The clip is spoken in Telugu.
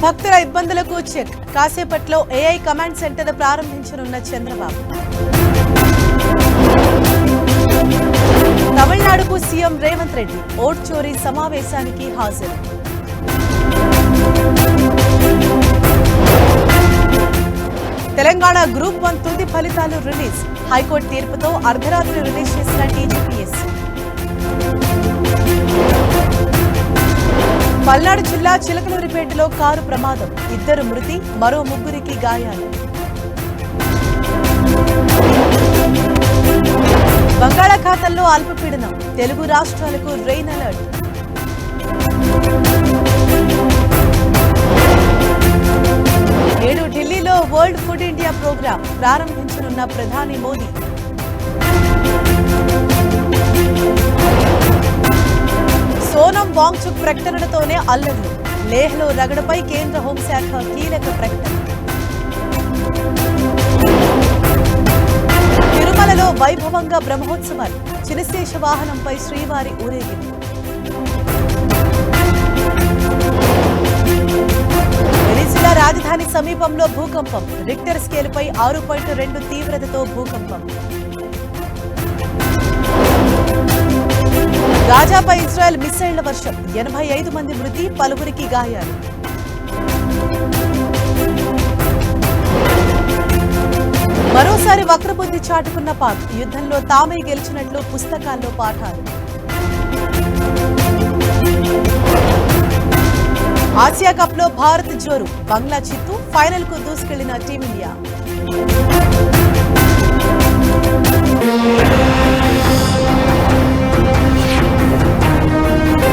భక్తుల ఇబ్బందులకు చెక్. కాసేపట్లో ఏఐ కమాండ్ సెంటర్ ప్రారంభించనున్న చంద్రబాబు. తమిళనాడుకు సీఎం రేవంత్ రెడ్డి ఓట్ చోరీ సమావేశానికి హాజరు. తెలంగాణ గ్రూప్ 1 తుది ఫలితాలు రిలీజ్. హైకోర్టు తీర్పుతో అర్ధరాత్రి రిలీజ్ చేసిన టీజీపీఎస్సీ. పల్నాడు జిల్లా చిలకలూరిపేటలో కారు ప్రమాదం. 2 మృతి, మరో 3కి గాయాలు. బంగాళాఖాతంలో అల్పపీడనం. తెలుగు రాష్ట్రాలకు రెయిన్ అలర్ట్. నేడు ఢిల్లీలో వరల్డ్ ఫుడ్ ఇండియా ప్రోగ్రాం ప్రారంభించనున్న ప్రధాని మోదీ. సోనం వాంగ్చుక్ ప్రకటనలతోనే అల్లర్లు. లేహ్లో రగడపై కేంద్ర హోంశాఖ కీలక ప్రకటన. తిరుమలలో వైభవంగా బ్రహ్మోత్సవాలు. చినశేష వాహనంపై శ్రీవారి ఊరేగింపు. వెనిజులా రాజధాని సమీపంలో భూకంపం. రిక్టర్ స్కేలుపై 6.2 తీవ్రతతో భూకంపం. గాజాపై ఇజ్రాయెల్ మిస్సైళ్ల వర్షం. 85 మంది మృతి, పలువురికి గాయాలు. మరోసారి వక్రబుద్ధి చాటుకున్న పాక్. యుద్ధంలో తామే గెలిచినట్లు పుస్తకాల్లో పాఠాలు. ఆసియా కప్ లో భారత్ జోరు. బంగ్లా చిత్తు. ఫైనల్ కు దూసుకెళ్లిన టీమిండియా.